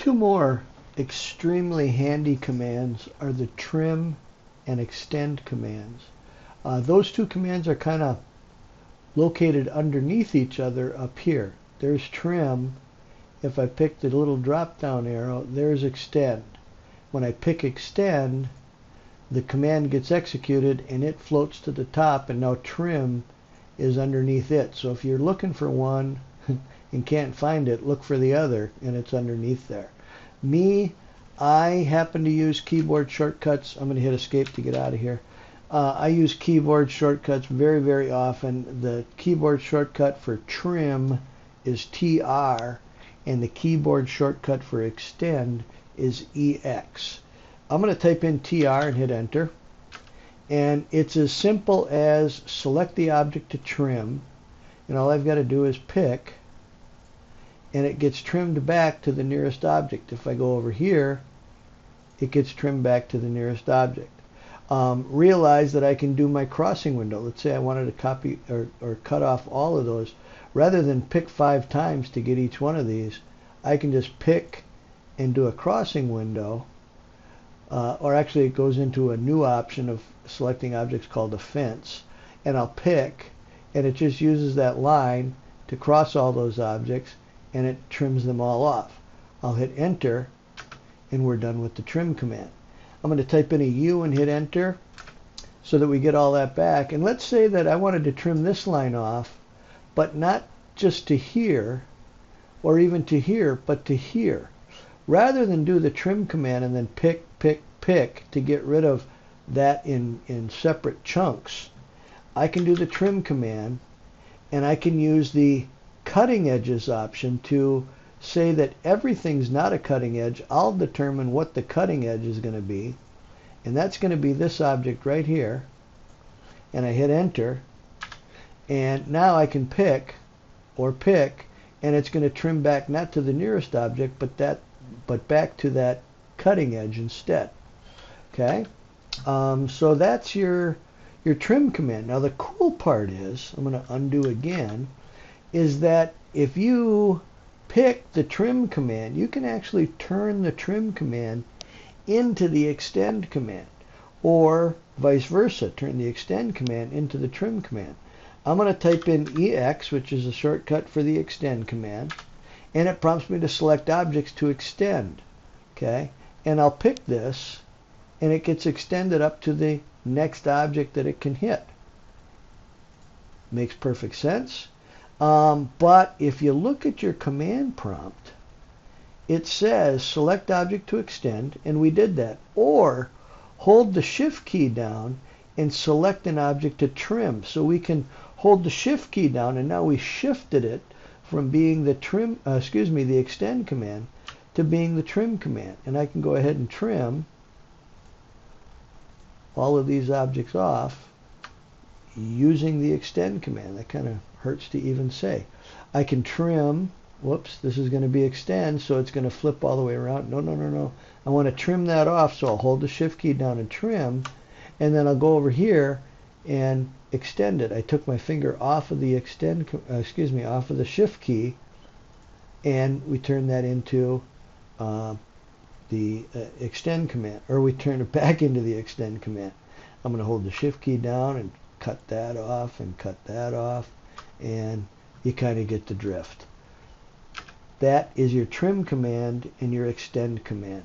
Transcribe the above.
Two more extremely handy commands are the trim and extend commands. Those two commands are kind of located underneath each other up here. There's trim. If I pick the little drop down arrow, there's extend. When I pick extend, the command gets executed and it floats to the top, and now trim is underneath it. So if you're looking for one and can't find it, look for the other, and it's underneath there. I happen to use keyboard shortcuts. I'm going to hit escape to get out of here. I use keyboard shortcuts very, very often. The keyboard shortcut for trim is TR, and the keyboard shortcut for extend is EX. I'm going to type in TR and hit enter. And it's as simple as select the object to trim, and all I've got to do is pick, and it gets trimmed back to the nearest object. If I go over here, it gets trimmed back to the nearest object. Realize that I can do my crossing window. Let's say I wanted to copy or cut off all of those. Rather than pick 5 times to get each one of these, I can just pick and do a crossing window. Or actually it goes into a new option of selecting objects called a fence. And I'll pick, and it just uses that line to cross all those objects, and it trims them all off. I'll hit enter, and we're done with the trim command. I'm going to type in a U and hit enter so that we get all that back. And let's say that I wanted to trim this line off, but not just to here or even to here, but to here. Rather than do the trim command and then pick to get rid of that in separate chunks, I can do the trim command, and I can use the cutting edges option to say that everything's not a cutting edge. I'll determine what the cutting edge is going to be, and that's going to be this object right here, and I hit enter, and now I can pick, and it's going to trim back not to the nearest object, but back to that cutting edge instead. Okay, so that's your trim command. Now the cool part is, I'm going to undo again, is that if you pick the trim command, you can actually turn the trim command into the extend command, or vice versa, turn the extend command into the trim command. I'm going to type in EX, which is a shortcut for the extend command, and it prompts me to select objects to extend. Okay, and I'll pick this, and it gets extended up to the next object that it can hit. Makes perfect sense. But if you look at your command prompt, it says select object to extend, and we did that. Or hold the shift key down and select an object to trim. So we can hold the shift key down, and now we shifted it from being the extend command to being the trim command. And I can go ahead and trim all of these objects off using the extend command. That kind of hurts to even say. I can trim, whoops, this is going to be extend, so it's going to flip all the way around. No. I want to trim that off, so I'll hold the shift key down and trim, and then I'll go over here and extend it. I took my finger off of the off of the shift key, and we turn that into the extend command, or we turn it back into the extend command. I'm going to hold the shift key down and cut that off and cut that off, and you kind of get the drift. That is your trim command and your extend command.